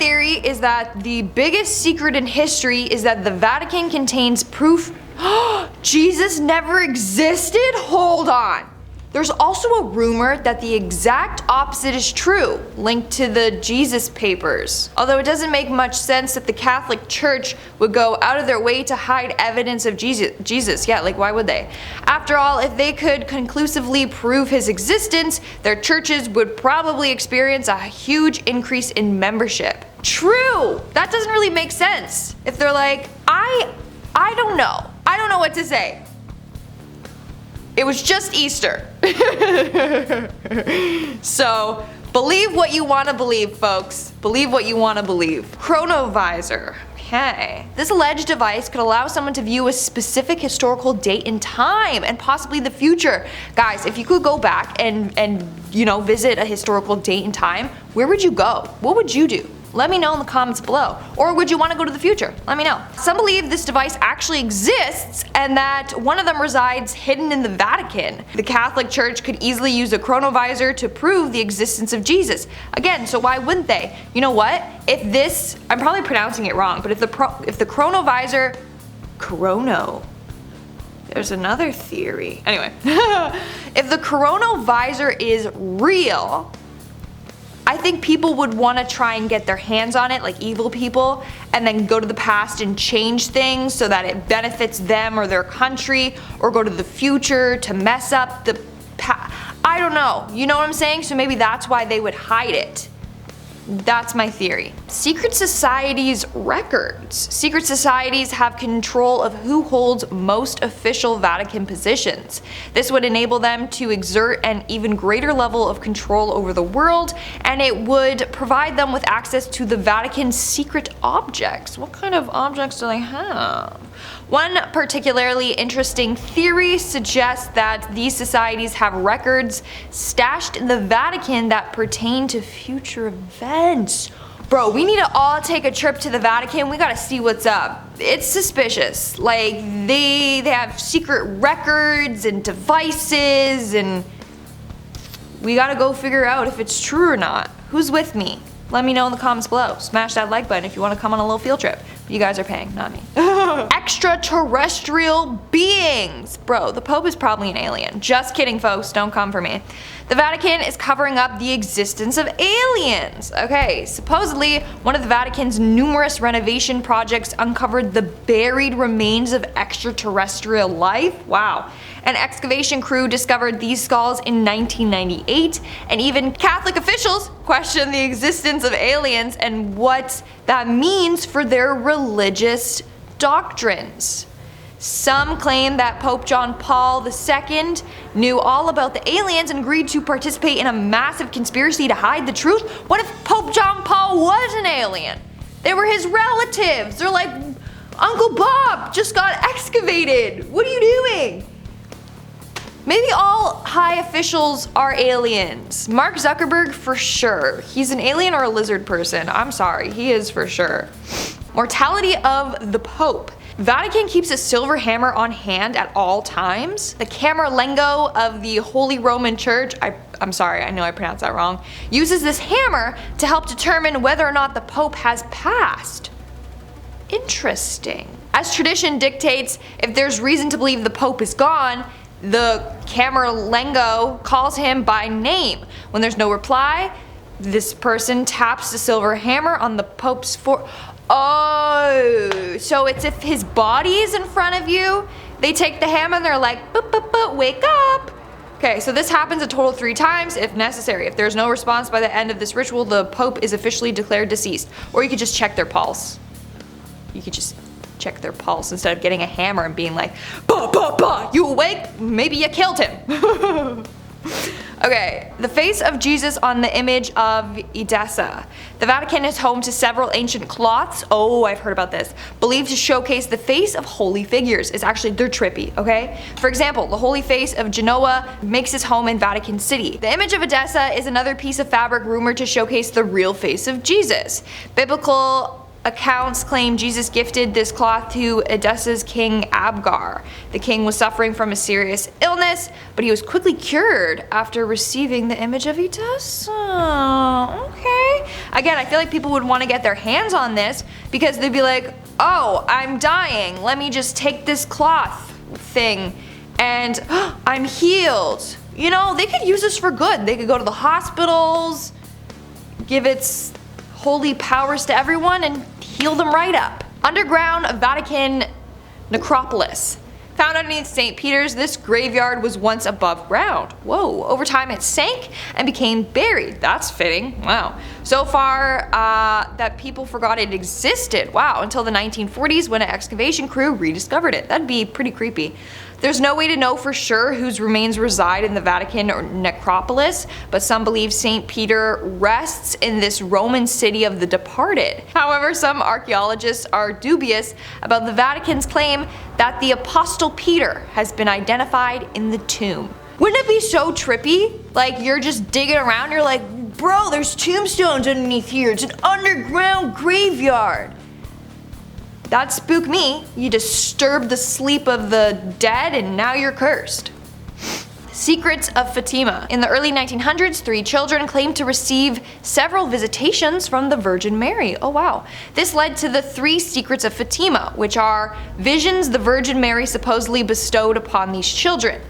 theory is that the biggest secret in history is that the Vatican contains proof Jesus never existed? Hold on. There's also a rumor that the exact opposite is true, linked to the Jesus papers. Although it doesn't make much sense that the Catholic Church would go out of their way to hide evidence of Jesus. Yeah, like why would they? After all, if they could conclusively prove his existence, their churches would probably experience a huge increase in membership. True! That doesn't really make sense. If they're like, I don't know. I don't know what to say. It was just Easter. So, believe what you want to believe, folks. Believe what you want to believe. Chronovisor. Okay. This alleged device could allow someone to view a specific historical date in time and possibly the future. Guys, if you could go back and visit a historical date in time, where would you go? What would you do? Let me know in the comments below. Or would you want to go to the future? Let me know. Some believe this device actually exists and that one of them resides hidden in the Vatican. The Catholic Church could easily use a chronovisor to prove the existence of Jesus. Again, so why wouldn't they? You know what? If this, I'm probably pronouncing it wrong, but if the chronovisor, there's another theory. Anyway, if the chronovisor is real, I think people would want to try and get their hands on it, like evil people, and then go to the past and change things so that it benefits them or their country, or go to the future to mess up the past. I don't know. You know what I'm saying? So maybe that's why they would hide it. That's my theory. Secret societies records. Secret societies have control of who holds most official Vatican positions. This would enable them to exert an even greater level of control over the world, and it would provide them with access to the Vatican's secret objects. What kind of objects do they have? One particularly interesting theory suggests that these societies have records stashed in the Vatican that pertain to future events. Bro, we need to all take a trip to the Vatican. We gotta see what's up. It's suspicious. Like, they have secret records and devices, and we gotta go figure out if it's true or not. Who's with me? Let me know in the comments below. Smash that like button if you want to come on a little field trip. You guys are paying, not me. Extraterrestrial beings. Bro, the Pope is probably an alien. Just kidding, folks. Don't come for me. The Vatican is covering up the existence of aliens. Okay, supposedly, one of the Vatican's numerous renovation projects uncovered the buried remains of extraterrestrial life. Wow. An excavation crew discovered these skulls in 1998, and even Catholic officials questioned the existence of aliens and what that means for their religious doctrines. Some claim that Pope John Paul II knew all about the aliens and agreed to participate in a massive conspiracy to hide the truth. What if Pope John Paul was an alien? They were his relatives. They're like, Uncle Bob just got excavated. What are you doing? Maybe all high officials are aliens. Mark Zuckerberg for sure. He's an alien or a lizard person. I'm sorry, he is for sure. Mortality of the Pope. Vatican keeps a silver hammer on hand at all times. The Camerlengo of the Holy Roman Church, I'm sorry, I know I pronounced that wrong, uses this hammer to help determine whether or not the Pope has passed. Interesting. As tradition dictates, if there's reason to believe the Pope is gone, the Camerlengo calls him by name. When there's no reply, this person taps the silver hammer on the Pope's forehead. Oh, so it's if his body is in front of you, they take the hammer and they're like, boop, boop, boop, wake up. Okay, so this happens a total of 3 times if necessary. If there's no response by the end of this ritual, the Pope is officially declared deceased. Or you could just check their pulse. You could just check their pulse instead of getting a hammer and being like, bah, bah, bah, you awake? Maybe you killed him. Okay, the face of Jesus on the image of Edessa. The Vatican is home to several ancient cloths, oh I've heard about this, believed to showcase the face of holy figures. It's actually, they're trippy, okay? For example, the holy face of Genoa makes its home in Vatican City. The image of Edessa is another piece of fabric rumored to showcase the real face of Jesus. Biblical accounts claim Jesus gifted this cloth to Edessa's king Abgar. The king was suffering from a serious illness, but he was quickly cured after receiving the image of Edessa. Okay. Again, I feel like people would want to get their hands on this because they'd be like, oh, I'm dying. Let me just take this cloth thing and I'm healed. You know, they could use this for good. They could go to the hospitals, give its holy powers to everyone and heal them right up. Underground Vatican Necropolis. Found underneath St. Peter's, this graveyard was once above ground. Whoa, over time it sank and became buried. That's fitting, wow. So far that people forgot it existed, wow, until the 1940s when an excavation crew rediscovered it. That'd be pretty creepy. There's no way to know for sure whose remains reside in the Vatican or necropolis, but some believe St. Peter rests in this Roman city of the departed. However, some archaeologists are dubious about the Vatican's claim that the Apostle Peter has been identified in the tomb. Wouldn't it be so trippy? Like you're just digging around, you're like, bro, there's tombstones underneath here. It's an underground graveyard. That'd spook me. You disturb the sleep of the dead and now you're cursed. Secrets of Fatima. In the early 1900s, 3 children claimed to receive several visitations from the Virgin Mary. Oh wow. This led to the 3 secrets of Fatima, which are visions the Virgin Mary supposedly bestowed upon these children.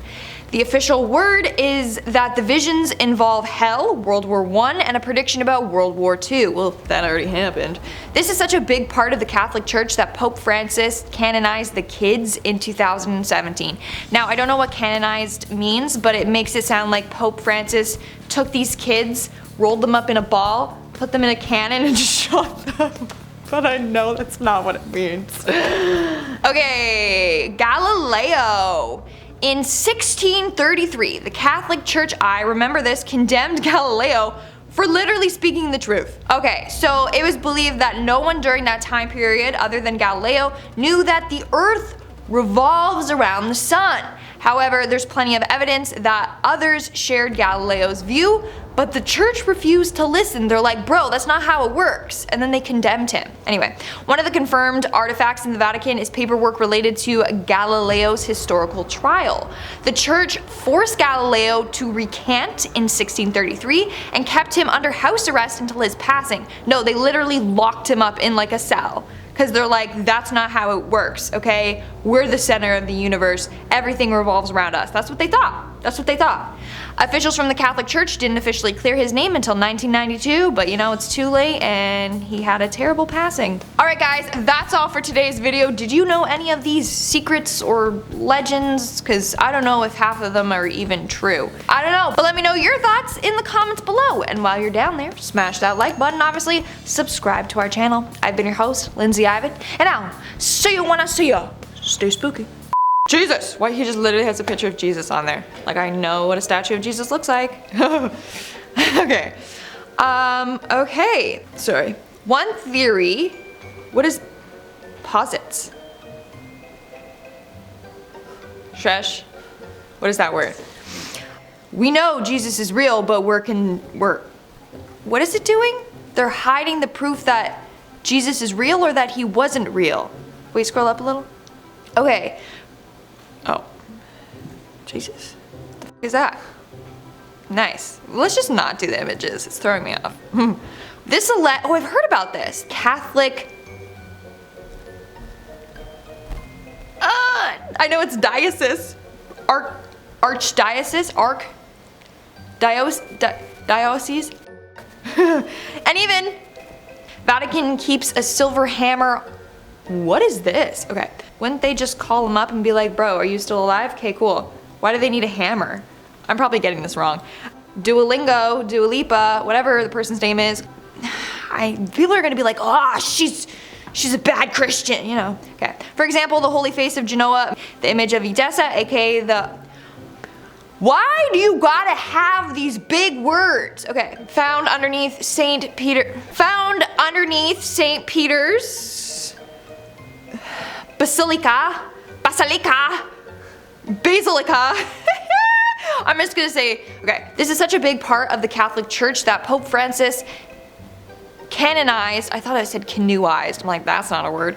The official word is that the visions involve hell, World War I, and a prediction about World War II. Well, that already happened. This is such a big part of the Catholic Church that Pope Francis canonized the kids in 2017. Now, I don't know what canonized means, but it makes it sound like Pope Francis took these kids, rolled them up in a ball, put them in a cannon, and just shot them. But I know that's not what it means. Okay, Galileo. In 1633, the Catholic Church, I remember this, condemned Galileo for literally speaking the truth. Okay, so it was believed that no one during that time period other than Galileo knew that the Earth revolves around the sun. However, there's plenty of evidence that others shared Galileo's view, but the church refused to listen. They're like, bro, that's not how it works. And then they condemned him. Anyway, one of the confirmed artifacts in the Vatican is paperwork related to Galileo's historical trial. The church forced Galileo to recant in 1633 and kept him under house arrest until his passing. No, they literally locked him up in like a cell. Because they're like, that's not how it works, okay? We're the center of the universe. Everything revolves around us. That's what they thought. That's what they thought. Officials from the Catholic Church didn't officially clear his name until 1992, but you know, it's too late and he had a terrible passing. Alright guys, that's all for today's video. Did you know any of these secrets or legends? Because I don't know if half of them are even true. I don't know, but let me know your thoughts in the comments below. And while you're down there, smash that like button, obviously, subscribe to our channel. I've been your host, Lindsay Ivan, and I'll see you when I see ya. Stay spooky. Jesus! Why he just literally has a picture of Jesus on there. Like I know what a statue of Jesus looks like. Okay. Okay. Sorry. One theory. What is posits? Shush. What is that word? We know Jesus is real, but what is it doing? They're hiding the proof that Jesus is real or that he wasn't real. Wait, scroll up a little. Okay. Oh. Jesus. What the f is that? Nice. Let's just not do the images. It's throwing me off. Oh, I've heard about this. Catholic. I know it's diocese. Archdiocese? Diocese? And even Vatican keeps a silver hammer. What is this? Okay. Wouldn't they just call him up and be like, bro, are you still alive? Okay, cool. Why do they need a hammer? I'm probably getting this wrong. Duolingo, Dua Lipa, whatever the person's name is. People are gonna be like, oh, she's a bad Christian, you know. Okay. For example, the Holy Face of Genoa, the image of Edessa, aka the... Why do you gotta have these big words? Okay. Found underneath St. Peter's Basilica. I'm just gonna say, okay, this is such a big part of the Catholic Church that Pope Francis canonized. I thought I said canoeized. I'm like, that's not a word.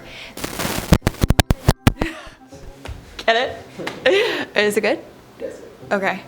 Get it? Is it good? Yes. Okay.